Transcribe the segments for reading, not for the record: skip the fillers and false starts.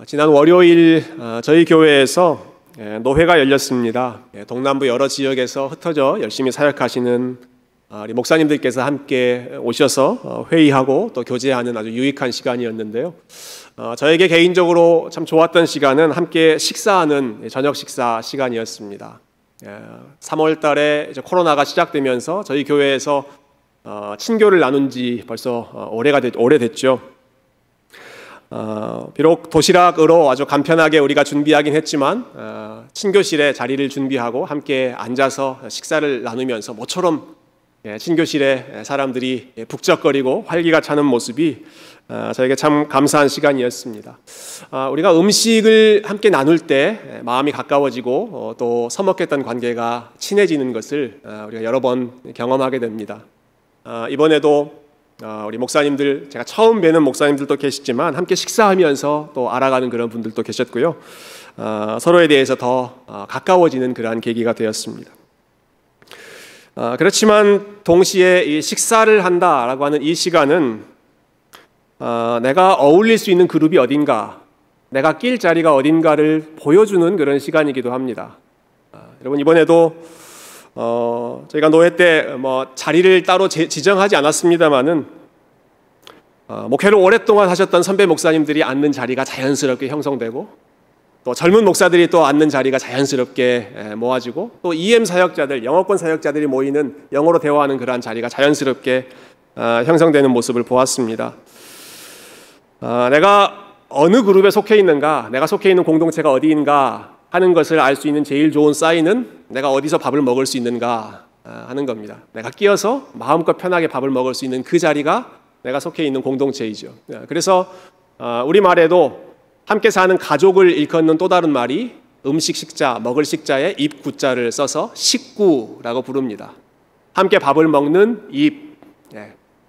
지난 월요일 저희 교회에서 노회가 열렸습니다. 동남부 여러 지역에서 흩어져 열심히 사역하시는 우리 목사님들께서 함께 오셔서 회의하고 또 교제하는 아주 유익한 시간이었는데요. 저에게 개인적으로 참 좋았던 시간은 함께 식사하는 저녁 식사 시간이었습니다. 3월 달에 이제 코로나가 시작되면서 저희 교회에서 친교를 나눈 지 벌써 오래됐죠. 비록 도시락으로 아주 간편하게 우리가 준비하긴 했지만 친교실에 자리를 준비하고 함께 앉아서 식사를 나누면서 모처럼 친교실에 사람들이 북적거리고 활기가 차는 모습이 저에게 참 감사한 시간이었습니다. 우리가 음식을 함께 나눌 때 마음이 가까워지고 또 서먹했던 관계가 친해지는 것을 우리가 여러 번 경험하게 됩니다. 이번에도 우리 목사님들, 제가 처음 뵈는 목사님들도 계시지만 함께 식사하면서 또 알아가는 그런 분들도 계셨고요. 서로에 대해서 더 가까워지는 그러한 계기가 되었습니다. 그렇지만 동시에 이 식사를 한다라고 하는 이 시간은 내가 어울릴 수 있는 그룹이 어딘가, 내가 낄 자리가 어딘가를 보여주는 그런 시간이기도 합니다. 여러분, 이번에도 저희가 노회 때 자리를 따로 지정하지 않았습니다만은 목회를 오랫동안 하셨던 선배 목사님들이 앉는 자리가 자연스럽게 형성되고 또 젊은 목사들이 또 앉는 자리가 자연스럽게 모아지고 또 EM 사역자들, 영어권 사역자들이 모이는 영어로 대화하는 그러한 자리가 자연스럽게 형성되는 모습을 보았습니다. 내가 어느 그룹에 속해 있는가, 내가 속해 있는 공동체가 어디인가 하는 것을 알 수 있는 제일 좋은 사인은 내가 어디서 밥을 먹을 수 있는가 하는 겁니다. 내가 끼어서 마음껏 편하게 밥을 먹을 수 있는 그 자리가 내가 속해 있는 공동체이죠. 그래서 우리말에도 함께 사는 가족을 일컫는 또 다른 말이 음식 식자, 먹을 식자에 입구자를 써서 식구라고 부릅니다. 함께 밥을 먹는 입,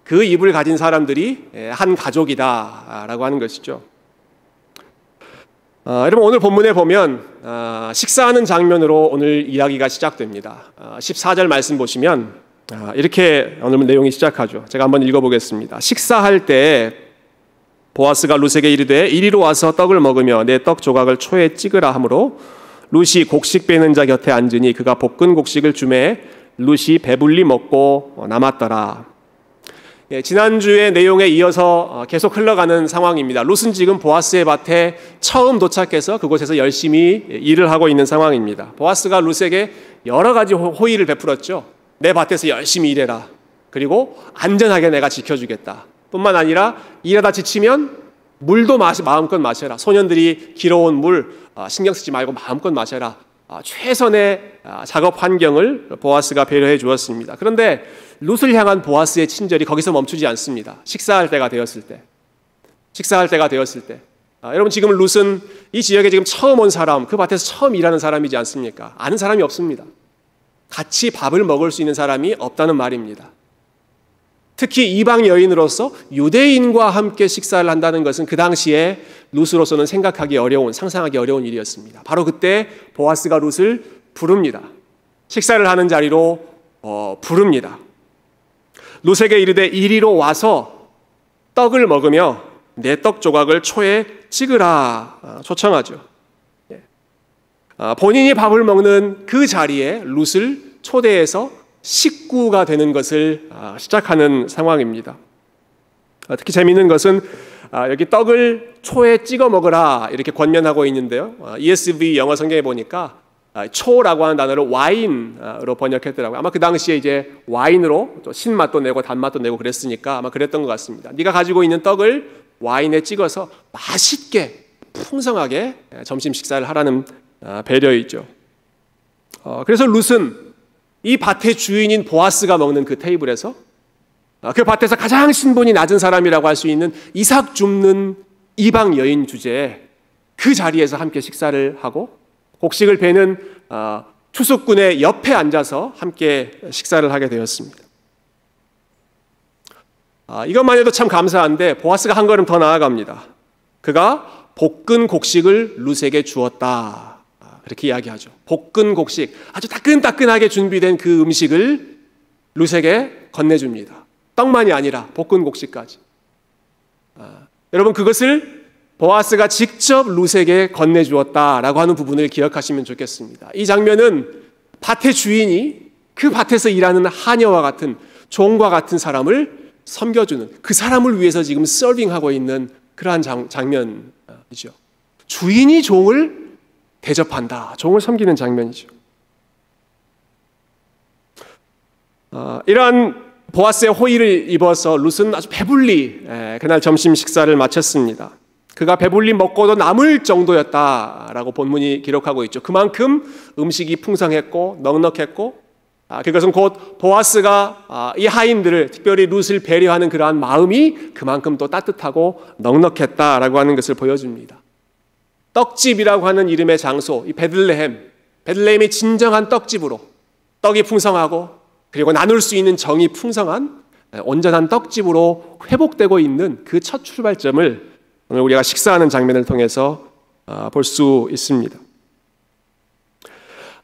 그 입을 가진 사람들이 한 가족이다라고 하는 것이죠. 여러분, 오늘 본문에 보면 식사하는 장면으로 오늘 이야기가 시작됩니다. 14절 말씀 보시면 이렇게 오늘 내용이 시작하죠. 제가 한번 읽어보겠습니다. 식사할 때 보아스가 룻에게 이르되 이리로 와서 떡을 먹으며 내 떡 조각을 초에 찍으라 하므로 룻이 곡식 빼는 자 곁에 앉으니 그가 볶은 곡식을 주매 룻이 배불리 먹고 남았더라. 지난주의 내용에 이어서 계속 흘러가는 상황입니다. 룻은 지금 보아스의 밭에 처음 도착해서 그곳에서 열심히 일을 하고 있는 상황입니다. 보아스가 룻에게 여러 가지 호의를 베풀었죠. 내 밭에서 열심히 일해라. 그리고 안전하게 내가 지켜주겠다. 뿐만 아니라 일하다 지치면 물도 마음껏 마셔라. 소년들이 길어온 물 신경 쓰지 말고 마음껏 마셔라. 최선의 작업 환경을 보아스가 배려해 주었습니다. 그런데 룻을 향한 보아스의 친절이 거기서 멈추지 않습니다. 식사할 때가 되었을 때. 여러분, 지금 룻은 이 지역에 지금 처음 온 사람, 그 밭에서 처음 일하는 사람이지 않습니까? 아는 사람이 없습니다. 같이 밥을 먹을 수 있는 사람이 없다는 말입니다. 특히 이방 여인으로서 유대인과 함께 식사를 한다는 것은 그 당시에 룻으로서는 생각하기 어려운, 상상하기 어려운 일이었습니다. 바로 그때 보아스가 룻을 부릅니다. 식사를 하는 자리로 부릅니다. 룻에게 이르되 이리로 와서 떡을 먹으며 내 떡 조각을 초에 찍으라 초청하죠. 본인이 밥을 먹는 그 자리에 룻을 초대해서 식구가 되는 것을 시작하는 상황입니다. 특히 재미있는 것은 여기 떡을 초에 찍어 먹으라 이렇게 권면하고 있는데요. ESV 영어 성경에 보니까 초라고 하는 단어를 와인으로 번역했더라고요. 아마 그 당시에 이제 와인으로 신맛도 내고 단맛도 내고 그랬으니까 아마 그랬던 것 같습니다. 네가 가지고 있는 떡을 와인에 찍어서 맛있게 풍성하게 점심 식사를 하라는 배려이죠. 그래서 룻은 이 밭의 주인인 보아스가 먹는 그 테이블에서 그 밭에서 가장 신분이 낮은 사람이라고 할 수 있는 이삭 줍는 이방 여인 주제에 그 자리에서 함께 식사를 하고 곡식을 베는 추수꾼의 옆에 앉아서 함께 식사를 하게 되었습니다. 이것만 해도 참 감사한데 보아스가 한 걸음 더 나아갑니다. 그가 볶은 곡식을 룻에게 주었다. 그렇게 이야기하죠. 볶은 곡식, 아주 따끈따끈하게 준비된 그 음식을 룻에게 건네줍니다. 떡만이 아니라 볶은 곡식까지. 여러분, 그것을 보아스가 직접 룻에게 건네주었다라고 하는 부분을 기억하시면 좋겠습니다. 이 장면은 밭의 주인이 그 밭에서 일하는 하녀와 같은 종과 같은 사람을 섬겨주는, 그 사람을 위해서 지금 서빙하고 있는 그러한 장면이죠. 주인이 종을 대접한다, 종을 섬기는 장면이죠. 이러한 보아스의 호의를 입어서 룻은 아주 배불리 그날 점심 식사를 마쳤습니다. 그가 배불리 먹고도 남을 정도였다라고 본문이 기록하고 있죠. 그만큼 음식이 풍성했고 넉넉했고, 그것은 곧 보아스가 이 하인들을, 특별히 룻을 배려하는 그러한 마음이 그만큼 또 따뜻하고 넉넉했다라고 하는 것을 보여줍니다. 떡집이라고 하는 이름의 장소, 이 베들레헴이 진정한 떡집으로, 떡이 풍성하고 그리고 나눌 수 있는 정이 풍성한 온전한 떡집으로 회복되고 있는 그 첫 출발점을 오늘 우리가 식사하는 장면을 통해서 볼 수 있습니다.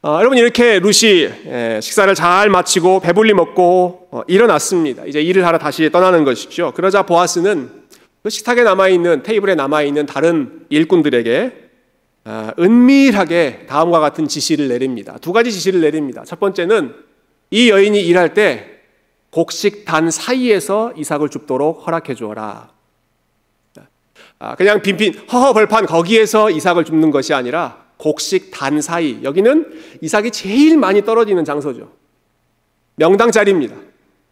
여러분, 이렇게 룻이 식사를 잘 마치고 배불리 먹고 일어났습니다. 이제 일을 하러 다시 떠나는 것이죠. 그러자 보아스는 그 식탁에 남아있는, 테이블에 남아있는 다른 일꾼들에게 은밀하게 다음과 같은 지시를 내립니다. 두 가지 지시를 내립니다. 첫 번째는 이 여인이 일할 때 곡식단 사이에서 이삭을 줍도록 허락해 주어라. 그냥 빈빈 허허벌판 거기에서 이삭을 줍는 것이 아니라 곡식단 사이, 여기는 이삭이 제일 많이 떨어지는 장소죠. 명당 자리입니다.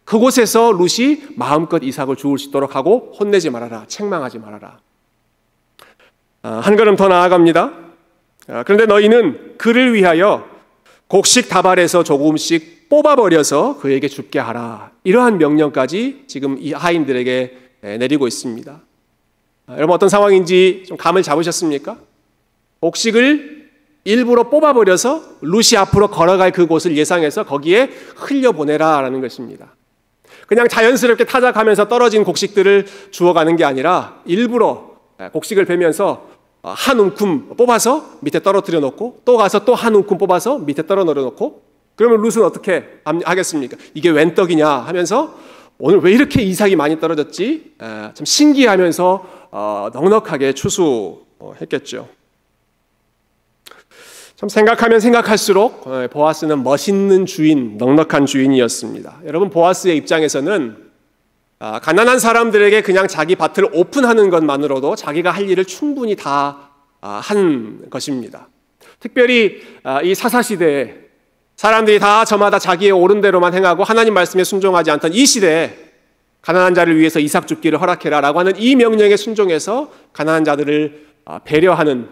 그곳에서 룻이 마음껏 이삭을 주울 수 있도록 하고 혼내지 말아라, 책망하지 말아라. 한 걸음 더 나아갑니다. 그런데 너희는 그를 위하여 곡식 다발에서 조금씩 뽑아버려서 그에게 줍게 하라. 이러한 명령까지 지금 이 하인들에게 내리고 있습니다. 여러분, 어떤 상황인지 좀 감을 잡으셨습니까? 곡식을 일부러 뽑아버려서 룻이 앞으로 걸어갈 그곳을 예상해서 거기에 흘려보내라라는 것입니다. 그냥 자연스럽게 타작하면서 떨어진 곡식들을 주워가는 게 아니라 일부러 곡식을 베면서 한 움큼 뽑아서 밑에 떨어뜨려 놓고 또 가서 또 한 움큼 뽑아서 밑에 떨어뜨려 놓고, 그러면 룻은 어떻게 하겠습니까? 이게 웬 떡이냐 하면서 오늘 왜 이렇게 이삭이 많이 떨어졌지? 좀 신기하면서 넉넉하게 추수했겠죠. 참 생각하면 생각할수록 보아스는 멋있는 주인, 넉넉한 주인이었습니다. 여러분, 보아스의 입장에서는 가난한 사람들에게 그냥 자기 밭을 오픈하는 것만으로도 자기가 할 일을 충분히 다 한 것입니다. 특별히 이 사사시대에 사람들이 다 저마다 자기의 옳은 대로만 행하고 하나님 말씀에 순종하지 않던 이 시대에 가난한 자를 위해서 이삭 줍기를 허락해라 라고 하는 이 명령에 순종해서 가난한 자들을 배려하는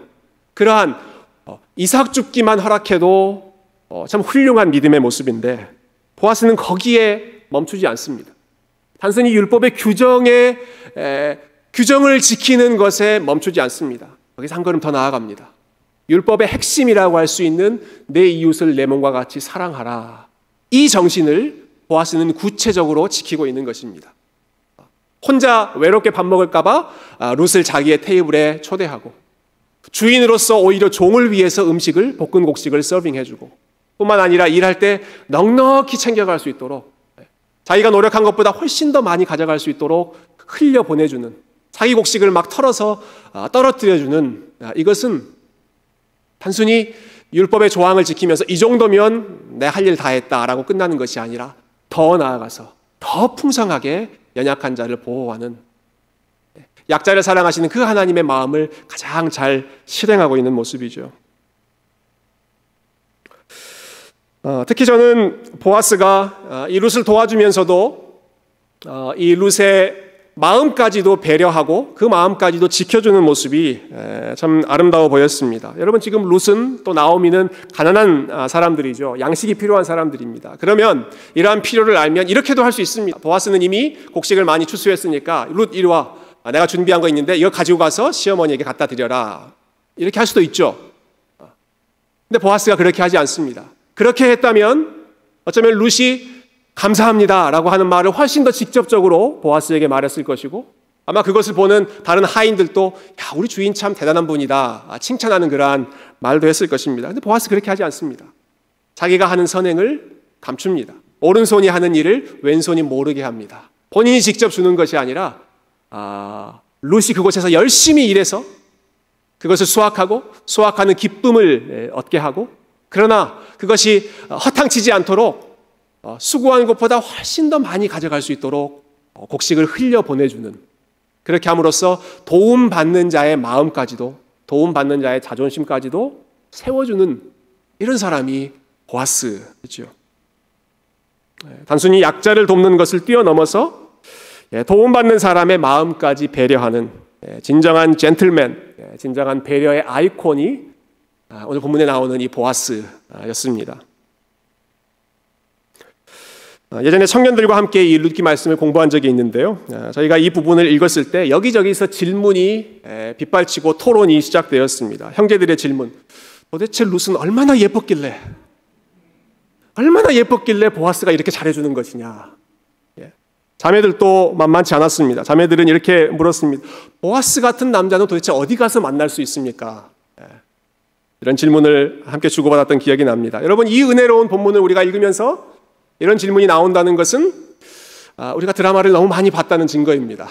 그러한 이삭 줍기만 허락해도 참 훌륭한 믿음의 모습인데, 보아스는 거기에 멈추지 않습니다. 단순히 율법의 규정을 지키는 것에 멈추지 않습니다. 거기서 한 걸음 더 나아갑니다. 율법의 핵심이라고 할 수 있는 내 이웃을 내 몸과 같이 사랑하라. 이 정신을 보아스는 구체적으로 지키고 있는 것입니다. 혼자 외롭게 밥 먹을까 봐 룻을 자기의 테이블에 초대하고, 주인으로서 오히려 종을 위해서 볶은 곡식을 서빙해주고, 뿐만 아니라 일할 때 넉넉히 챙겨갈 수 있도록, 자기가 노력한 것보다 훨씬 더 많이 가져갈 수 있도록 흘려보내주는, 자기 곡식을 막 털어서 떨어뜨려주는, 이것은 단순히 율법의 조항을 지키면서 이 정도면 내 할 일 다 했다라고 끝나는 것이 아니라 더 나아가서 더 풍성하게 연약한 자를 보호하는, 약자를 사랑하시는 그 하나님의 마음을 가장 잘 실행하고 있는 모습이죠. 특히 저는 보아스가 이 룻을 도와주면서도 이 룻의 마음까지도 배려하고 그 마음까지도 지켜주는 모습이 참 아름다워 보였습니다. 여러분, 지금 룻은 또 나오미는 가난한 사람들이죠. 양식이 필요한 사람들입니다. 그러면 이러한 필요를 알면 이렇게도 할 수 있습니다. 보아스는 이미 곡식을 많이 추수했으니까 룻 이리 와, 내가 준비한 거 있는데 이거 가지고 가서 시어머니에게 갖다 드려라, 이렇게 할 수도 있죠. 근데 보아스가 그렇게 하지 않습니다. 그렇게 했다면 어쩌면 룻이 감사합니다 라고 하는 말을 훨씬 더 직접적으로 보아스에게 말했을 것이고, 아마 그것을 보는 다른 하인들도 야, 우리 주인 참 대단한 분이다, 칭찬하는 그러한 말도 했을 것입니다. 근데 보아스 그렇게 하지 않습니다. 자기가 하는 선행을 감춥니다. 오른손이 하는 일을 왼손이 모르게 합니다. 본인이 직접 주는 것이 아니라 룻이 그곳에서 열심히 일해서 그것을 수확하고 수확하는 기쁨을 얻게 하고, 그러나 그것이 허탕치지 않도록 수고한 것보다 훨씬 더 많이 가져갈 수 있도록 곡식을 흘려 보내주는, 그렇게 함으로써 도움받는 자의 마음까지도, 도움받는 자의 자존심까지도 세워주는 이런 사람이 보아스죠. 단순히 약자를 돕는 것을 뛰어넘어서 도움받는 사람의 마음까지 배려하는 진정한 젠틀맨, 진정한 배려의 아이콘이 오늘 본문에 나오는 이 보아스였습니다. 예전에 청년들과 함께 이 룻기 말씀을 공부한 적이 있는데요. 저희가 이 부분을 읽었을 때 여기저기서 질문이 빗발치고 토론이 시작되었습니다. 형제들의 질문. 도대체 룻은 얼마나 예뻤길래 보아스가 이렇게 잘해주는 것이냐. 자매들도 만만치 않았습니다. 자매들은 이렇게 물었습니다. 보아스 같은 남자는 도대체 어디 가서 만날 수 있습니까? 이런 질문을 함께 주고받았던 기억이 납니다. 여러분, 이 은혜로운 본문을 우리가 읽으면서 이런 질문이 나온다는 것은 우리가 드라마를 너무 많이 봤다는 증거입니다.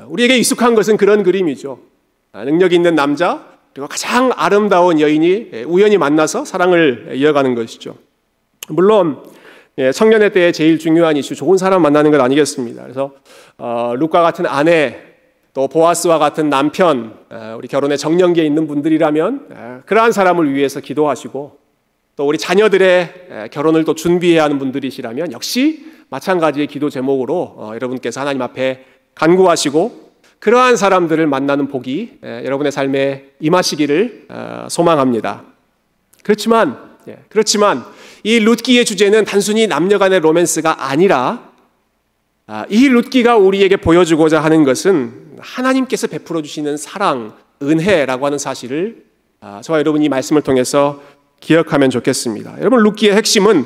우리에게 익숙한 것은 그런 그림이죠. 능력 있는 남자, 그리고 가장 아름다운 여인이 우연히 만나서 사랑을 이어가는 것이죠. 물론 청년의 때에 제일 중요한 이슈, 좋은 사람 만나는 것 아니겠습니다. 그래서 룻과 같은 아내, 또 보아스와 같은 남편, 우리 결혼의 정년기에 있는 분들이라면 그러한 사람을 위해서 기도하시고, 또 우리 자녀들의 결혼을 또 준비해야 하는 분들이시라면 역시 마찬가지의 기도 제목으로 여러분께서 하나님 앞에 간구하시고 그러한 사람들을 만나는 복이 여러분의 삶에 임하시기를 소망합니다. 그렇지만 이 룻기의 주제는 단순히 남녀 간의 로맨스가 아니라 이 룻기가 우리에게 보여주고자 하는 것은 하나님께서 베풀어 주시는 사랑, 은혜라고 하는 사실을 저와 여러분이 이 말씀을 통해서 기억하면 좋겠습니다. 여러분, 룻기의 핵심은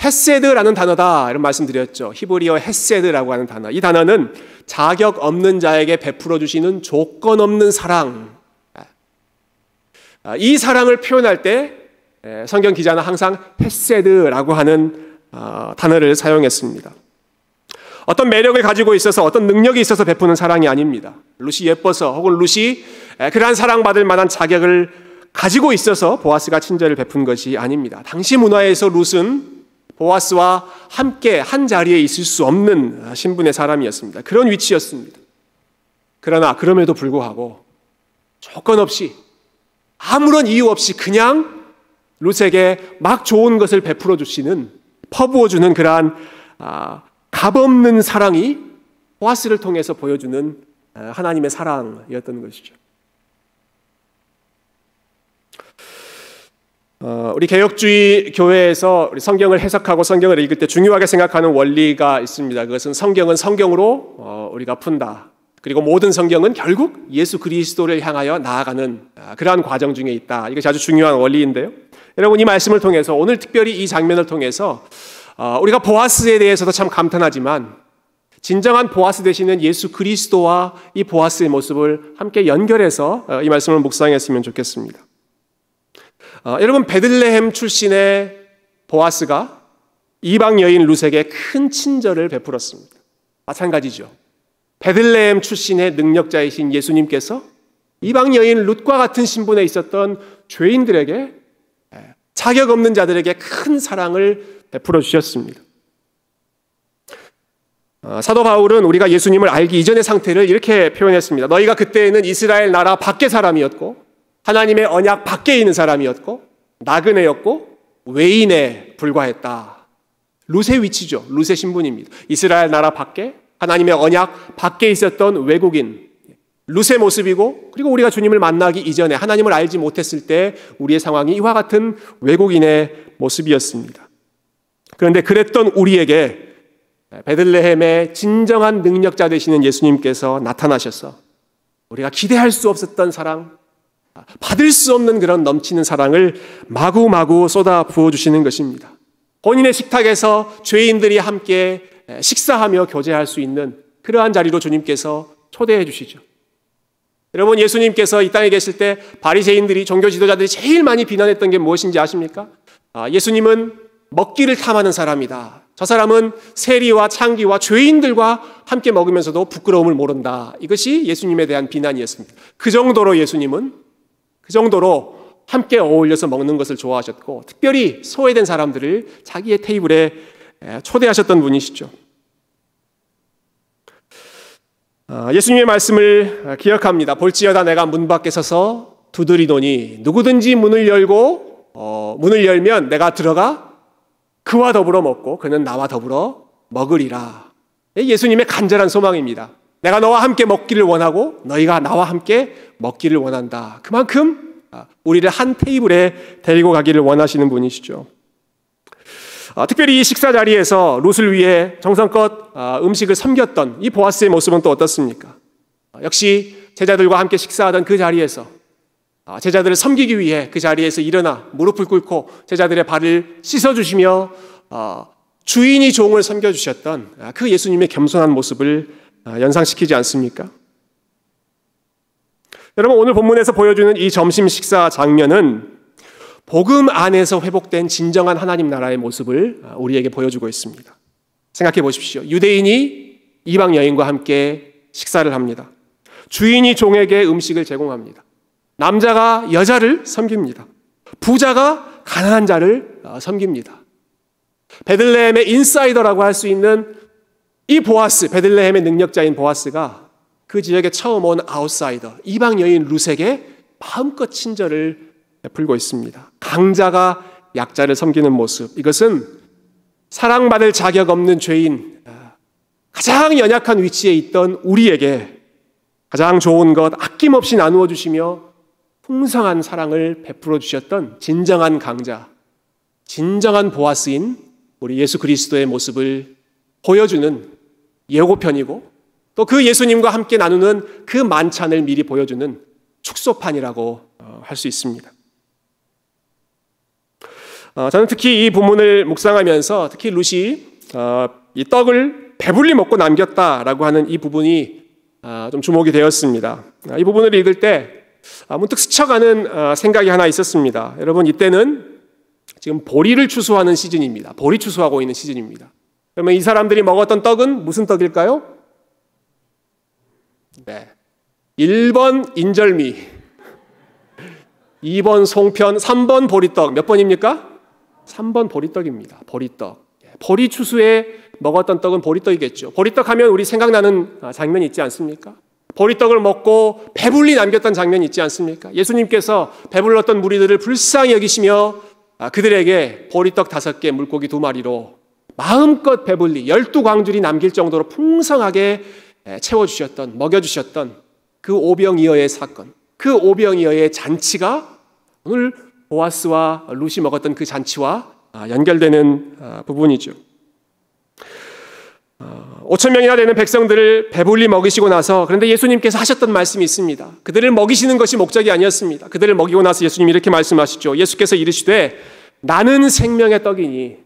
헤세드라는 단어다, 이런 말씀드렸죠. 히브리어 헤세드라고 하는 단어. 이 단어는 자격 없는 자에게 베풀어 주시는 조건 없는 사랑. 이 사랑을 표현할 때 성경 기자는 항상 헤세드라고 하는 단어를 사용했습니다. 어떤 매력을 가지고 있어서, 어떤 능력이 있어서 베푸는 사랑이 아닙니다. 룻이 예뻐서, 혹은 룻이 그러한 사랑받을 만한 자격을 가지고 있어서 보아스가 친절을 베푼 것이 아닙니다. 당시 문화에서 룻은 보아스와 함께 한 자리에 있을 수 없는 신분의 사람이었습니다. 그런 위치였습니다. 그러나 그럼에도 불구하고 조건 없이, 아무런 이유 없이 그냥 룻에게 막 좋은 것을 베풀어 주시는, 퍼부어 주는 그러한 값없는 사랑이 보아스를 통해서 보여주는 하나님의 사랑이었던 것이죠. 우리 개혁주의 교회에서 우리 성경을 해석하고 성경을 읽을 때 중요하게 생각하는 원리가 있습니다. 그것은 성경은 성경으로 우리가 푼다. 그리고 모든 성경은 결국 예수 그리스도를 향하여 나아가는 그러한 과정 중에 있다. 이것이 아주 중요한 원리인데요. 여러분, 이 말씀을 통해서, 오늘 특별히 이 장면을 통해서 우리가 보아스에 대해서도 참 감탄하지만 진정한 보아스 되시는 예수 그리스도와 이 보아스의 모습을 함께 연결해서 이 말씀을 묵상했으면 좋겠습니다. 여러분, 베들레헴 출신의 보아스가 이방 여인 룻에게 큰 친절을 베풀었습니다. 마찬가지죠. 베들레헴 출신의 능력자이신 예수님께서 이방 여인 룻과 같은 신분에 있었던 죄인들에게, 자격 없는 자들에게 큰 사랑을 베풀어 주셨습니다. 사도 바울은 우리가 예수님을 알기 이전의 상태를 이렇게 표현했습니다. 너희가 그때에는 이스라엘 나라 밖의 사람이었고 하나님의 언약 밖에 있는 사람이었고 나그네였고 외인에 불과했다. 룻의 위치죠. 룻의 신분입니다. 이스라엘 나라 밖에, 하나님의 언약 밖에 있었던 외국인, 룻의 모습이고, 그리고 우리가 주님을 만나기 이전에 하나님을 알지 못했을 때 우리의 상황이 이와 같은 외국인의 모습이었습니다. 그런데 그랬던 우리에게 베들레헴의 진정한 능력자 되시는 예수님께서 나타나셔서 우리가 기대할 수 없었던 사랑, 받을 수 없는 그런 넘치는 사랑을 마구마구 쏟아 부어주시는 것입니다. 본인의 식탁에서 죄인들이 함께 식사하며 교제할 수 있는 그러한 자리로 주님께서 초대해 주시죠. 여러분, 예수님께서 이 땅에 계실 때 바리새인들이, 종교 지도자들이 제일 많이 비난했던 게 무엇인지 아십니까? 예수님은 먹기를 탐하는 사람이다. 저 사람은 세리와 창기와 죄인들과 함께 먹으면서도 부끄러움을 모른다. 이것이 예수님에 대한 비난이었습니다. 그 정도로 예수님은 함께 어울려서 먹는 것을 좋아하셨고 특별히 소외된 사람들을 자기의 테이블에 초대하셨던 분이시죠. 예수님의 말씀을 기억합니다. 볼지어다 내가 문 밖에 서서 두드리노니 누구든지 문을 열면 내가 들어가 그와 더불어 먹고 그는 나와 더불어 먹으리라. 예수님의 간절한 소망입니다. 내가 너와 함께 먹기를 원하고 너희가 나와 함께 먹기를 원한다. 그만큼 우리를 한 테이블에 데리고 가기를 원하시는 분이시죠. 특별히 이 식사 자리에서 룻을 위해 정성껏 음식을 섬겼던 이 보아스의 모습은 또 어떻습니까? 역시 제자들과 함께 식사하던 그 자리에서 제자들을 섬기기 위해 그 자리에서 일어나 무릎을 꿇고 제자들의 발을 씻어주시며 주인이 종을 섬겨주셨던 그 예수님의 겸손한 모습을 연상시키지 않습니까? 여러분, 오늘 본문에서 보여주는 이 점심 식사 장면은 복음 안에서 회복된 진정한 하나님 나라의 모습을 우리에게 보여주고 있습니다. 생각해 보십시오. 유대인이 이방 여인과 함께 식사를 합니다. 주인이 종에게 음식을 제공합니다. 남자가 여자를 섬깁니다. 부자가 가난한 자를 섬깁니다. 베들레헴의 인사이더라고 할 수 있는 이 보아스, 베들레헴의 능력자인 보아스가 그 지역에 처음 온 아웃사이더, 이방 여인 룻에게 마음껏 친절을 베풀고 있습니다. 강자가 약자를 섬기는 모습, 이것은 사랑받을 자격 없는 죄인, 가장 연약한 위치에 있던 우리에게 가장 좋은 것 아낌없이 나누어 주시며 풍성한 사랑을 베풀어 주셨던 진정한 강자, 진정한 보아스인 우리 예수 그리스도의 모습을 보여주는 예고편이고 또 그 예수님과 함께 나누는 그 만찬을 미리 보여주는 축소판이라고 할 수 있습니다. 저는 특히 이 본문을 묵상하면서 특히 룻이 이 떡을 배불리 먹고 남겼다라고 하는 이 부분이 좀 주목이 되었습니다. 이 부분을 읽을 때 문득 스쳐가는 생각이 하나 있었습니다. 여러분, 이때는 지금 보리를 추수하는 시즌입니다. 보리 추수하고 있는 시즌입니다. 그러면 이 사람들이 먹었던 떡은 무슨 떡일까요? 네, 1번 인절미, 2번 송편, 3번 보리떡. 몇 번입니까? 3번 보리떡입니다. 보리떡. 보리 추수에 먹었던 떡은 보리떡이겠죠. 보리떡 하면 우리 생각나는 장면이 있지 않습니까? 보리떡을 먹고 배불리 남겼던 장면이 있지 않습니까? 예수님께서 배불렀던 무리들을 불쌍히 여기시며 그들에게 보리떡 5개, 물고기 2마리로 마음껏 배불리 12광줄이 남길 정도로 풍성하게 채워주셨던, 먹여주셨던 그 오병이어의 사건, 그 오병이어의 잔치가 오늘 보아스와 룻이 먹었던 그 잔치와 연결되는 부분이죠. 5,000명이나 되는 백성들을 배불리 먹이시고 나서, 그런데 예수님께서 하셨던 말씀이 있습니다. 그들을 먹이시는 것이 목적이 아니었습니다. 그들을 먹이고 나서 예수님이 이렇게 말씀하시죠. 예수께서 이르시되 나는 생명의 떡이니,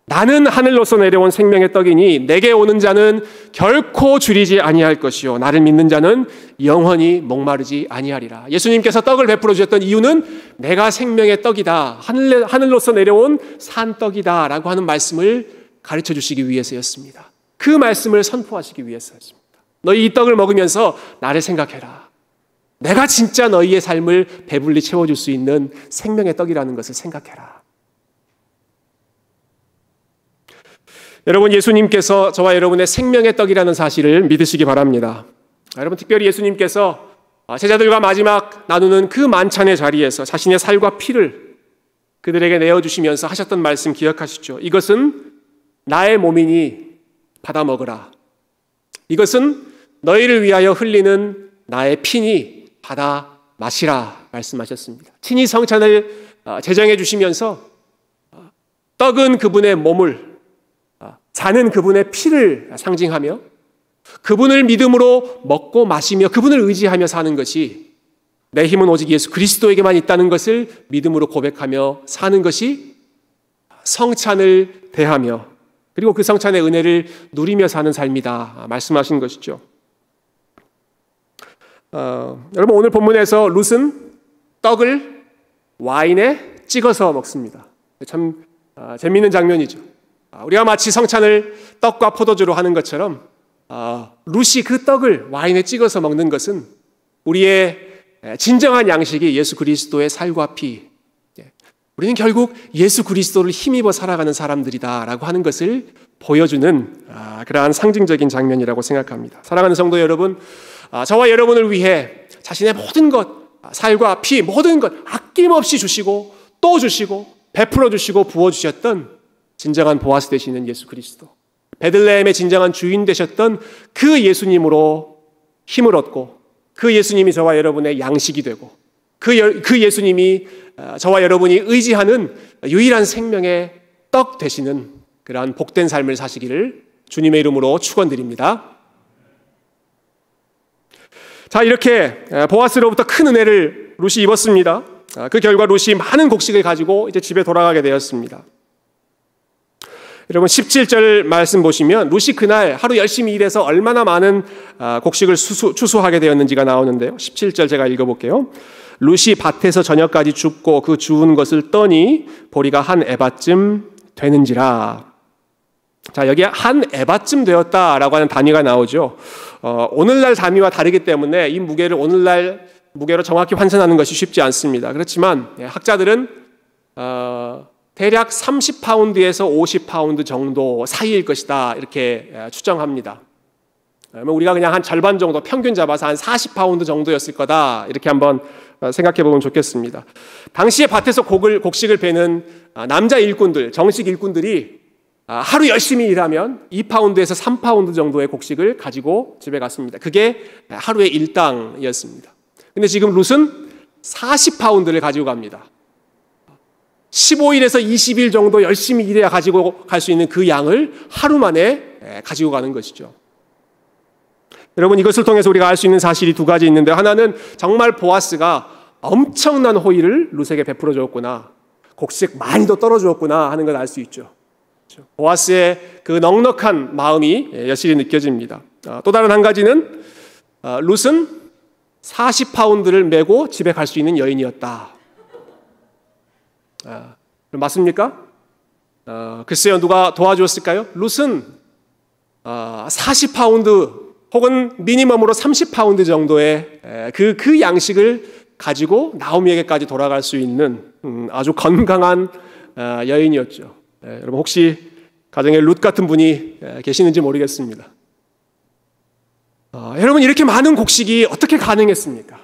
나는 하늘로서 내려온 생명의 떡이니 내게 오는 자는 결코 줄이지 아니할 것이요 나를 믿는 자는 영원히 목마르지 아니하리라. 예수님께서 떡을 베풀어 주셨던 이유는 내가 생명의 떡이다, 하늘로서 내려온 산떡이다 라고 하는 말씀을 가르쳐 주시기 위해서였습니다. 그 말씀을 선포하시기 위해서였습니다. 너희 이 떡을 먹으면서 나를 생각해라. 내가 진짜 너희의 삶을 배불리 채워줄 수 있는 생명의 떡이라는 것을 생각해라. 여러분, 예수님께서 저와 여러분의 생명의 떡이라는 사실을 믿으시기 바랍니다. 여러분, 특별히 예수님께서 제자들과 마지막 나누는 그 만찬의 자리에서 자신의 살과 피를 그들에게 내어주시면서 하셨던 말씀 기억하시죠? 이것은 나의 몸이니 받아 먹으라. 이것은 너희를 위하여 흘리는 나의 피니 받아 마시라 말씀하셨습니다. 친히 성찬을 제정해 주시면서 떡은 그분의 몸을, 잔은 그분의 피를 상징하며 그분을 믿음으로 먹고 마시며 그분을 의지하며 사는 것이, 내 힘은 오직 예수 그리스도에게만 있다는 것을 믿음으로 고백하며 사는 것이 성찬을 대하며 그리고 그 성찬의 은혜를 누리며 사는 삶이다 말씀하신 것이죠. 여러분, 오늘 본문에서 룻은 떡을 와인에 찍어서 먹습니다. 참 재미있는 장면이죠. 우리가 마치 성찬을 떡과 포도주로 하는 것처럼 룻이 그 떡을 와인에 찍어서 먹는 것은 우리의 진정한 양식이 예수 그리스도의 살과 피, 우리는 결국 예수 그리스도를 힘입어 살아가는 사람들이다라고 하는 것을 보여주는 그러한 상징적인 장면이라고 생각합니다. 사랑하는 성도 여러분, 저와 여러분을 위해 자신의 모든 것, 살과 피, 모든 것 아낌없이 주시고 또 주시고 베풀어 주시고 부어 주셨던 진정한 보아스 되시는 예수 그리스도, 베들레헴의 진정한 주인 되셨던 그 예수님으로 힘을 얻고 그 예수님이 저와 여러분의 양식이 되고 그 예수님이 저와 여러분이 의지하는 유일한 생명의 떡 되시는 그러한 복된 삶을 사시기를 주님의 이름으로 축원드립니다. 자, 이렇게 보아스로부터 큰 은혜를 룻이 입었습니다. 그 결과 룻이 많은 곡식을 가지고 이제 집에 돌아가게 되었습니다. 여러분 17절 말씀 보시면 룻이 그날 하루 열심히 일해서 얼마나 많은 곡식을 추수하게 되었는지가 나오는데요. 17절 제가 읽어볼게요. 룻이 밭에서 저녁까지 줍고 그 주운 것을 떠니 보리가 한 에바쯤 되는지라. 자, 여기에 한 에바쯤 되었다라고 하는 단위가 나오죠. 오늘날 단위와 다르기 때문에 이 무게를 오늘날 무게로 정확히 환산하는 것이 쉽지 않습니다. 그렇지만 학자들은 대략 30파운드에서 50파운드 정도 사이일 것이다 이렇게 추정합니다. 우리가 그냥 한 절반 정도 평균 잡아서 한 40파운드 정도였을 거다 이렇게 한번 생각해 보면 좋겠습니다. 당시에 밭에서 곡식을 베는 남자 일꾼들, 정식 일꾼들이 하루 열심히 일하면 2파운드에서 3파운드 정도의 곡식을 가지고 집에 갔습니다. 그게 하루의 일당이었습니다. 근데 지금 룻은 40파운드를 가지고 갑니다. 15일에서 20일 정도 열심히 일해야 가지고 갈 수 있는 그 양을 하루 만에 가지고 가는 것이죠. 여러분, 이것을 통해서 우리가 알 수 있는 사실이 두 가지 있는데, 하나는 정말 보아스가 엄청난 호의를 룻에게 베풀어 주었구나, 곡식 많이도 떨어 주었구나 하는 걸 알 수 있죠. 보아스의 그 넉넉한 마음이 여실히 느껴집니다. 또 다른 한 가지는 룻은 40파운드를 메고 집에 갈 수 있는 여인이었다. 맞습니까? 글쎄요, 누가 도와주었을까요? 룻은 40파운드 혹은 미니멈으로 30파운드 정도의 그 양식을 가지고 나오미에게까지 돌아갈 수 있는 아주 건강한 여인이었죠. 여러분, 혹시 가정에 룻 같은 분이 계시는지 모르겠습니다. 여러분, 이렇게 많은 곡식이 어떻게 가능했습니까?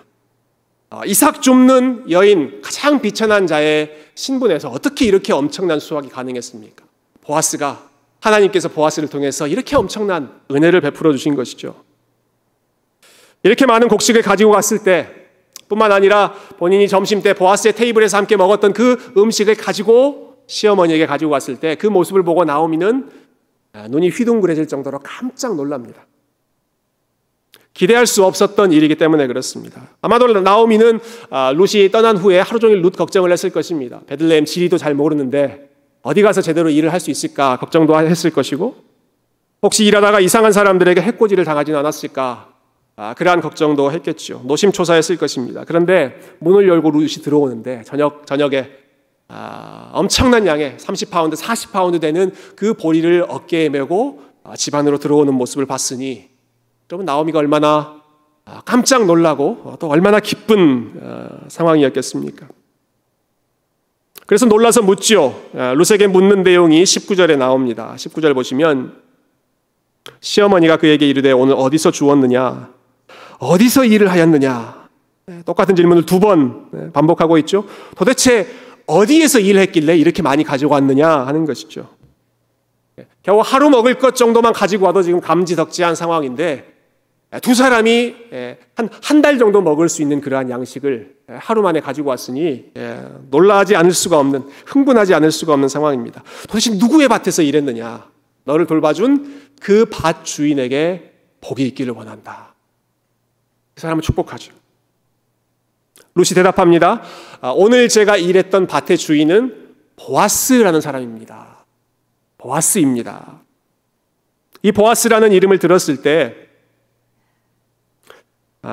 이삭 줍는 여인, 가장 비천한 자의 신분에서 어떻게 이렇게 엄청난 수확이 가능했습니까? 보아스가, 하나님께서 보아스를 통해서 이렇게 엄청난 은혜를 베풀어 주신 것이죠. 이렇게 많은 곡식을 가지고 갔을 때 뿐만 아니라 본인이 점심때 보아스의 테이블에서 함께 먹었던 그 음식을 가지고 시어머니에게 가지고 갔을 때 그 모습을 보고 나오미는 눈이 휘둥그레질 정도로 깜짝 놀랍니다. 기대할 수 없었던 일이기 때문에 그렇습니다. 아마도 나오미는 룻이 떠난 후에 하루 종일 룻 걱정을 했을 것입니다. 베들레헴 지리도 잘 모르는데 어디 가서 제대로 일을 할 수 있을까 걱정도 했을 것이고, 혹시 일하다가 이상한 사람들에게 해코지를 당하지는 않았을까, 그러한 걱정도 했겠죠. 노심초사했을 것입니다. 그런데 문을 열고 룻이 들어오는데 저녁에 엄청난 양의 30파운드, 40파운드 되는 그 보리를 어깨에 메고 집 안으로 들어오는 모습을 봤으니, 여러분, 나오미가 얼마나 깜짝 놀라고 또 얼마나 기쁜 상황이었겠습니까? 그래서 놀라서 묻죠. 룻에게 묻는 내용이 19절에 나옵니다. 19절 보시면 시어머니가 그에게 이르되 오늘 어디서 주웠느냐, 어디서 일을 하였느냐, 똑같은 질문을 두 번 반복하고 있죠. 도대체 어디에서 일했길래 이렇게 많이 가지고 왔느냐 하는 것이죠. 겨우 하루 먹을 것 정도만 가지고 와도 지금 감지덕지한 상황인데, 두 사람이 한 달 정도 먹을 수 있는 그러한 양식을 하루 만에 가지고 왔으니 놀라지 않을 수가 없는, 흥분하지 않을 수가 없는 상황입니다. 도대체 누구의 밭에서 일했느냐, 너를 돌봐준 그 밭 주인에게 복이 있기를 원한다. 그 사람을 축복하죠. 룻이 대답합니다. 오늘 제가 일했던 밭의 주인은 보아스라는 사람입니다. 보아스입니다. 이 보아스라는 이름을 들었을 때,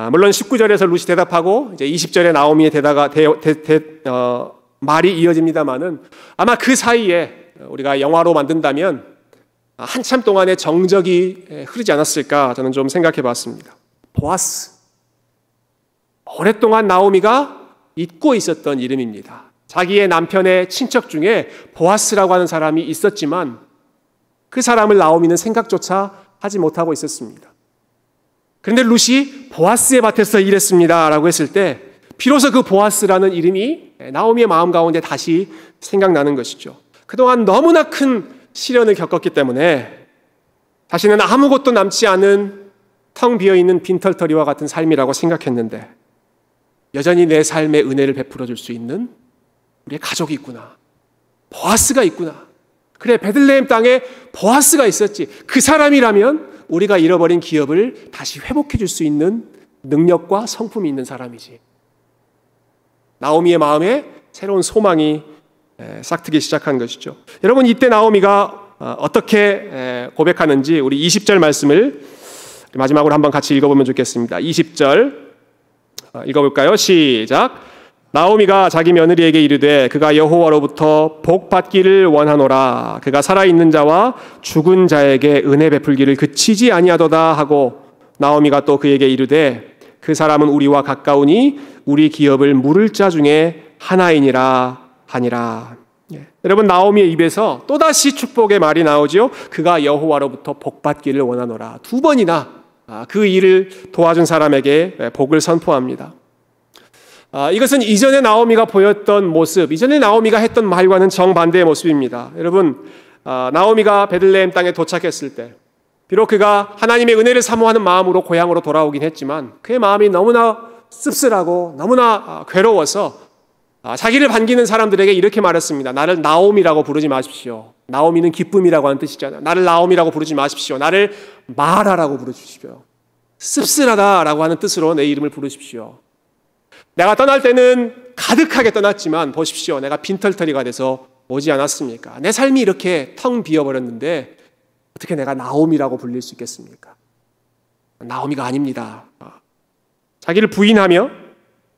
물론 19절에서 룻이 대답하고 이제 20절에 나오미의 말이 이어집니다만은 아마 그 사이에 우리가 영화로 만든다면 한참 동안의 정적이 흐르지 않았을까 저는 좀 생각해 봤습니다. 보아스. 오랫동안 나오미가 잊고 있었던 이름입니다. 자기의 남편의 친척 중에 보아스라고 하는 사람이 있었지만 그 사람을 나오미는 생각조차 하지 못하고 있었습니다. 그런데 룻이 보아스의 밭에서 일했습니다 라고 했을 때 비로소 그 보아스라는 이름이 나오미의 마음 가운데 다시 생각나는 것이죠. 그동안 너무나 큰 시련을 겪었기 때문에 자신은 아무것도 남지 않은 텅 비어있는 빈털터리와 같은 삶이라고 생각했는데 여전히 내 삶에 은혜를 베풀어 줄 수 있는 우리의 가족이 있구나. 보아스가 있구나. 그래, 베들레헴 땅에 보아스가 있었지. 그 사람이라면 우리가 잃어버린 기업을 다시 회복해 줄 수 있는 능력과 성품이 있는 사람이지. 나오미의 마음에 새로운 소망이 싹트기 시작한 것이죠. 여러분, 이때 나오미가 어떻게 고백하는지 우리 20절 말씀을 마지막으로 한번 같이 읽어보면 좋겠습니다. 20절 읽어볼까요? 시작. 나오미가 자기 며느리에게 이르되 그가 여호와로부터 복 받기를 원하노라. 그가 살아있는 자와 죽은 자에게 은혜 베풀기를 그치지 아니하도다 하고 나오미가 또 그에게 이르되 그 사람은 우리와 가까우니 우리 기업을 물을 자 중에 하나이니라 하니라. 여러분, 나오미의 입에서 또다시 축복의 말이 나오죠. 그가 여호와로부터 복 받기를 원하노라. 두 번이나 그 일을 도와준 사람에게 복을 선포합니다. 이것은 이전에 나오미가 보였던 모습, 이전에 나오미가 했던 말과는 정반대의 모습입니다. 여러분, 나오미가 베들레헴 땅에 도착했을 때 비록 그가 하나님의 은혜를 사모하는 마음으로 고향으로 돌아오긴 했지만 그의 마음이 너무나 씁쓸하고 너무나 괴로워서 자기를 반기는 사람들에게 이렇게 말했습니다. 나를 나오미라고 부르지 마십시오. 나오미는 기쁨이라고 하는 뜻이잖아요. 나를 나오미라고 부르지 마십시오. 나를 마라라고 부르십시오. 씁쓸하다라고 하는 뜻으로 내 이름을 부르십시오. 내가 떠날 때는 가득하게 떠났지만 보십시오. 내가 빈털터리가 돼서 오지 않았습니까? 내 삶이 이렇게 텅 비어버렸는데 어떻게 내가 나오미라고 불릴 수 있겠습니까? 나오미가 아닙니다. 자기를 부인하며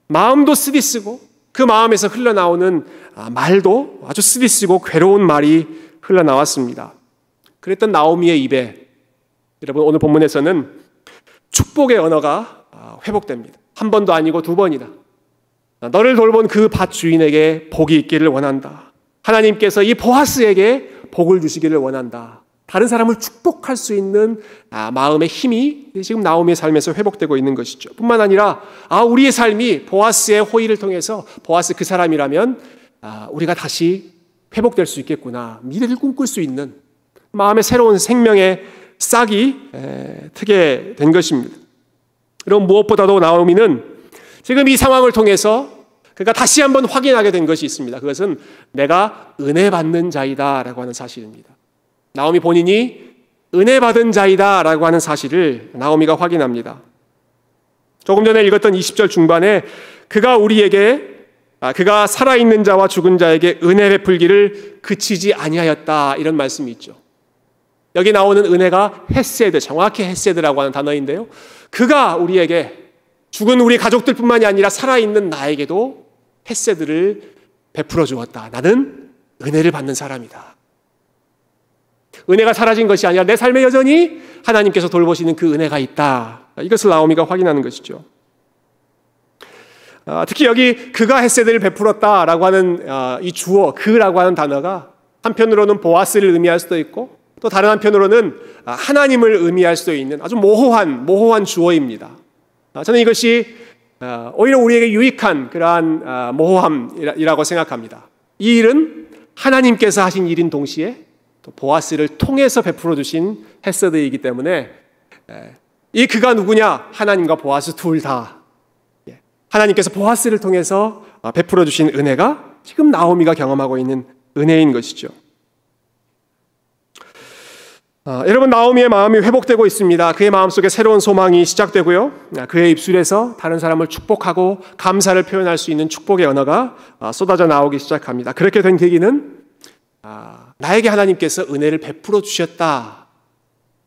마음도 쓰디쓰고 그 마음에서 흘러나오는 말도 아주 쓰디쓰고 괴로운 말이 흘러나왔습니다. 그랬던 나오미의 입에 여러분 오늘 본문에서는 축복의 언어가 회복됩니다. 한 번도 아니고 두 번이나. 너를 돌본 그 밭 주인에게 복이 있기를 원한다. 하나님께서 이 보아스에게 복을 주시기를 원한다. 다른 사람을 축복할 수 있는 마음의 힘이 지금 나오미의 삶에서 회복되고 있는 것이죠. 뿐만 아니라 우리의 삶이 보아스의 호의를 통해서 보아스 그 사람이라면 우리가 다시 회복될 수 있겠구나. 미래를 꿈꿀 수 있는 마음의 새로운 생명의 싹이 트게 된 것입니다. 그럼 무엇보다도 나오미는 지금 이 상황을 통해서 그가 다시 한번 확인하게 된 것이 있습니다. 그것은 내가 은혜 받는 자이다라고 하는 사실입니다. 나오미 본인이 은혜 받은 자이다라고 하는 사실을 나오미가 확인합니다. 조금 전에 읽었던 20절 중반에 그가 살아있는 자와 죽은 자에게 은혜 베풀기를 그치지 아니하였다 이런 말씀이 있죠. 여기 나오는 은혜가 헤세드, 정확히 헤세드라고 하는 단어인데요. 그가 우리에게 죽은 우리 가족들뿐만이 아니라 살아있는 나에게도 헤세드를 베풀어 주었다. 나는 은혜를 받는 사람이다. 은혜가 사라진 것이 아니라 내 삶에 여전히 하나님께서 돌보시는 그 은혜가 있다. 이것을 나오미가 확인하는 것이죠. 특히 여기 그가 헤세드를 베풀었다라고 하는 이 주어 그라고 하는 단어가 한편으로는 보아스를 의미할 수도 있고 또 다른 한편으로는 하나님을 의미할 수도 있는 아주 모호한 주어입니다. 저는 이것이 오히려 우리에게 유익한 그러한 모호함이라고 생각합니다. 이 일은 하나님께서 하신 일인 동시에 또 보아스를 통해서 베풀어 주신 헤세드이기 때문에 이 그가 누구냐? 하나님과 보아스 둘 다 하나님께서 보아스를 통해서 베풀어 주신 은혜가 지금 나오미가 경험하고 있는 은혜인 것이죠. 여러분, 나오미의 마음이 회복되고 있습니다. 그의 마음속에 새로운 소망이 시작되고요. 그의 입술에서 다른 사람을 축복하고 감사를 표현할 수 있는 축복의 언어가 쏟아져 나오기 시작합니다. 그렇게 된 계기는 나에게 하나님께서 은혜를 베풀어 주셨다.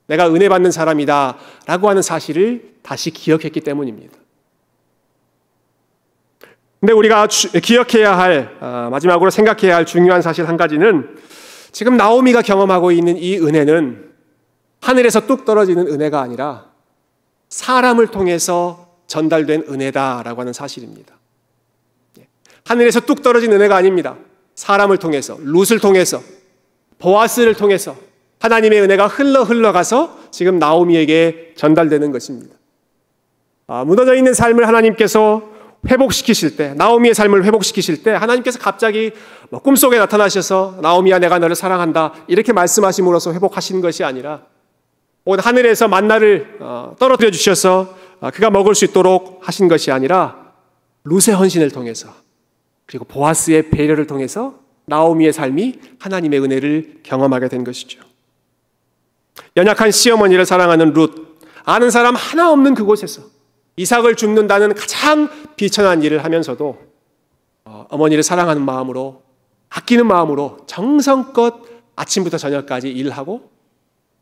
내가 은혜 받는 사람이다 라고 하는 사실을 다시 기억했기 때문입니다. 근데 우리가 기억해야 할, 마지막으로 생각해야 할 중요한 사실 한 가지는 지금 나오미가 경험하고 있는 이 은혜는 하늘에서 뚝 떨어지는 은혜가 아니라 사람을 통해서 전달된 은혜다라고 하는 사실입니다. 하늘에서 뚝 떨어진 은혜가 아닙니다. 사람을 통해서, 룻을 통해서, 보아스를 통해서 하나님의 은혜가 흘러가서 지금 나오미에게 전달되는 것입니다. 무너져 있는 삶을 하나님께서 회복시키실 때, 나오미의 삶을 회복시키실 때 하나님께서 갑자기 꿈속에 나타나셔서 나오미야 내가 너를 사랑한다 이렇게 말씀하심으로써 회복하시는 것이 아니라 오늘 하늘에서 만나를 떨어뜨려 주셔서 그가 먹을 수 있도록 하신 것이 아니라 룻의 헌신을 통해서 그리고 보아스의 배려를 통해서 나오미의 삶이 하나님의 은혜를 경험하게 된 것이죠. 연약한 시어머니를 사랑하는 룻, 아는 사람 하나 없는 그곳에서 이삭을 줍는다는 가장 비천한 일을 하면서도 어머니를 사랑하는 마음으로, 아끼는 마음으로 정성껏 아침부터 저녁까지 일하고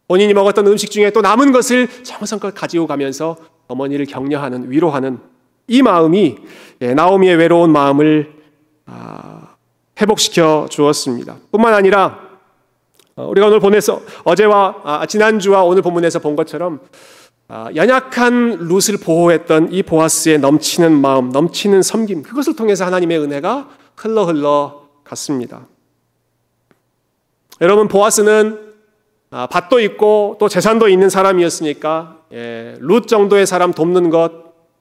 본인이 먹었던 음식 중에 또 남은 것을 정성껏 가지고 가면서 어머니를 격려하는, 위로하는 이 마음이 나오미의 외로운 마음을 회복시켜 주었습니다. 뿐만 아니라 우리가 오늘 본에서 어제와 지난주와 오늘 본문에서 본 것처럼 연약한 룻을 보호했던 이 보아스의 넘치는 마음, 넘치는 섬김, 그것을 통해서 하나님의 은혜가 흘러 갔습니다. 여러분, 보아스는 밭도 있고 또 재산도 있는 사람이었으니까 룻 정도의 사람 돕는 것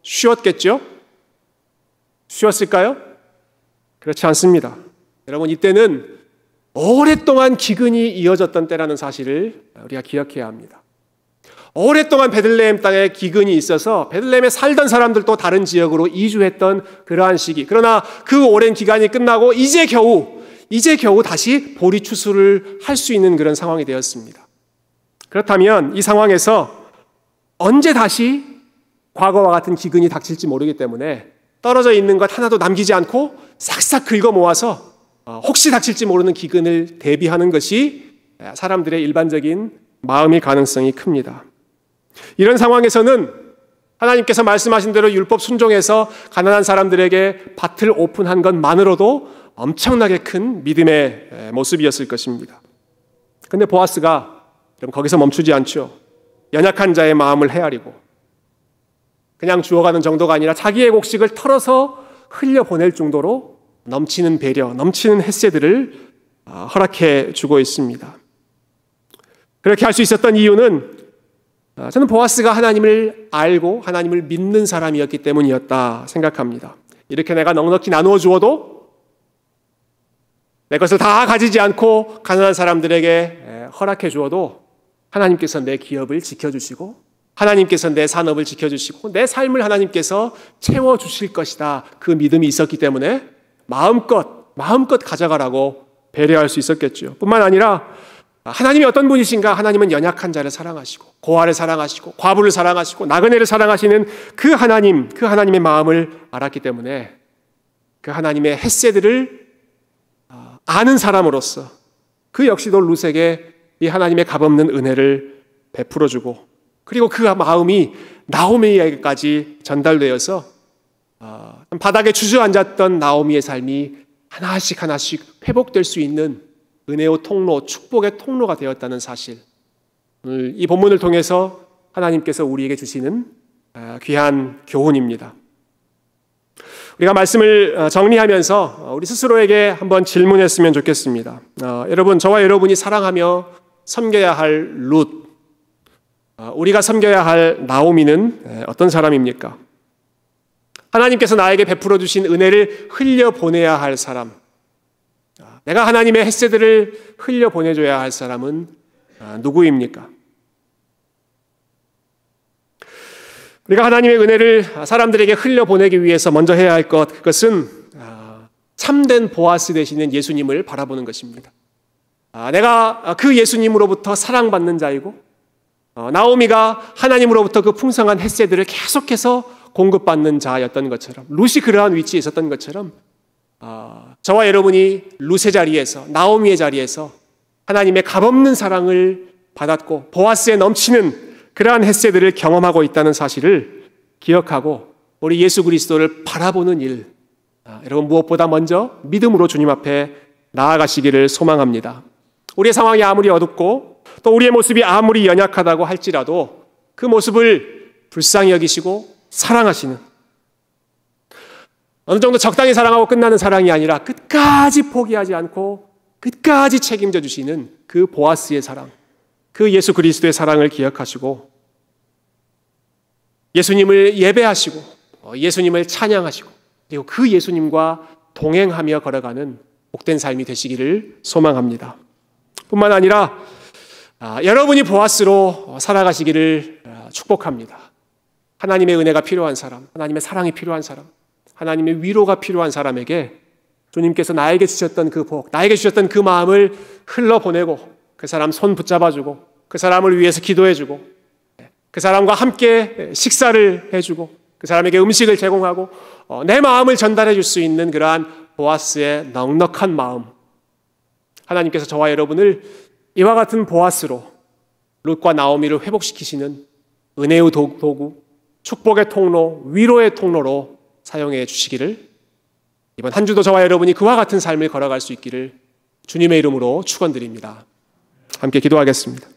쉬웠겠죠? 쉬웠을까요? 그렇지 않습니다. 여러분, 이때는 오랫동안 기근이 이어졌던 때라는 사실을 우리가 기억해야 합니다. 오랫동안 베들레헴 땅에 기근이 있어서 베들레헴에 살던 사람들도 다른 지역으로 이주했던 그러한 시기. 그러나 그 오랜 기간이 끝나고 이제 겨우 다시 보리 추수를 할 수 있는 그런 상황이 되었습니다. 그렇다면 이 상황에서 언제 다시 과거와 같은 기근이 닥칠지 모르기 때문에 떨어져 있는 것 하나도 남기지 않고 싹싹 긁어 모아서 혹시 닥칠지 모르는 기근을 대비하는 것이 사람들의 일반적인 마음의 가능성이 큽니다. 이런 상황에서는 하나님께서 말씀하신 대로 율법 순종해서 가난한 사람들에게 밭을 오픈한 것만으로도 엄청나게 큰 믿음의 모습이었을 것입니다. 그런데 보아스가 거기서 멈추지 않죠. 연약한 자의 마음을 헤아리고 그냥 주워가는 정도가 아니라 자기의 곡식을 털어서 흘려보낼 정도로 넘치는 배려, 넘치는 헤세드를 허락해 주고 있습니다. 그렇게 할 수 있었던 이유는 저는 보아스가 하나님을 알고 하나님을 믿는 사람이었기 때문이었다 생각합니다. 이렇게 내가 넉넉히 나누어 주어도 내 것을 다 가지지 않고 가난한 사람들에게 허락해 주어도 하나님께서 내 기업을 지켜주시고 하나님께서 내 산업을 지켜주시고 내 삶을 하나님께서 채워주실 것이다. 그 믿음이 있었기 때문에 마음껏 가져가라고 배려할 수 있었겠죠. 뿐만 아니라 하나님이 어떤 분이신가? 하나님은 연약한 자를 사랑하시고 고아를 사랑하시고 과부를 사랑하시고 나그네를 사랑하시는 그 하나님의 마음을 알았기 때문에 그 하나님의 헤세드를 아는 사람으로서 그 역시도 룻에게 이 하나님의 값없는 은혜를 베풀어주고 그리고 그 마음이 나오미에게까지 전달되어서 바닥에 주저앉았던 나오미의 삶이 하나씩 회복될 수 있는 은혜의 통로, 축복의 통로가 되었다는 사실. 오늘 이 본문을 통해서 하나님께서 우리에게 주시는 귀한 교훈입니다. 우리가 말씀을 정리하면서 우리 스스로에게 한번 질문했으면 좋겠습니다. 여러분, 저와 여러분이 사랑하며 섬겨야 할 룻, 우리가 섬겨야 할 나오미는 어떤 사람입니까? 하나님께서 나에게 베풀어 주신 은혜를 흘려보내야 할 사람, 내가 하나님의 헤세드를 흘려보내줘야 할 사람은 누구입니까? 우리가 하나님의 은혜를 사람들에게 흘려보내기 위해서 먼저 해야 할 것, 그것은 참된 보아스 되시는 예수님을 바라보는 것입니다. 내가 그 예수님으로부터 사랑받는 자이고 나오미가 하나님으로부터 그 풍성한 헤세드를 계속해서 공급받는 자였던 것처럼, 룻이 그러한 위치에 있었던 것처럼 저와 여러분이 룻의 자리에서, 나오미의 자리에서 하나님의 값없는 사랑을 받았고 보아스에 넘치는 그러한 헤세드를 경험하고 있다는 사실을 기억하고 우리 예수 그리스도를 바라보는 일, 여러분 무엇보다 먼저 믿음으로 주님 앞에 나아가시기를 소망합니다. 우리의 상황이 아무리 어둡고 또 우리의 모습이 아무리 연약하다고 할지라도 그 모습을 불쌍히 여기시고 사랑하시는, 어느 정도 적당히 사랑하고 끝나는 사랑이 아니라 끝까지 포기하지 않고 끝까지 책임져 주시는 그 보아스의 사랑, 그 예수 그리스도의 사랑을 기억하시고 예수님을 예배하시고 예수님을 찬양하시고 그리고 그 예수님과 동행하며 걸어가는 복된 삶이 되시기를 소망합니다. 뿐만 아니라 여러분이 보아스로 살아가시기를 축복합니다. 하나님의 은혜가 필요한 사람, 하나님의 사랑이 필요한 사람, 하나님의 위로가 필요한 사람에게 주님께서 나에게 주셨던 그 복, 나에게 주셨던 그 마음을 흘러보내고 그 사람 손 붙잡아주고 그 사람을 위해서 기도해주고 그 사람과 함께 식사를 해주고 그 사람에게 음식을 제공하고 내 마음을 전달해 줄 수 있는 그러한 보아스의 넉넉한 마음, 하나님께서 저와 여러분을 이와 같은 보아스로 룻과 나오미를 회복시키시는 은혜의 도구, 축복의 통로, 위로의 통로로 사용해 주시기를, 이번 한 주도 저와 여러분이 그와 같은 삶을 걸어갈 수 있기를 주님의 이름으로 축원드립니다. 함께 기도하겠습니다.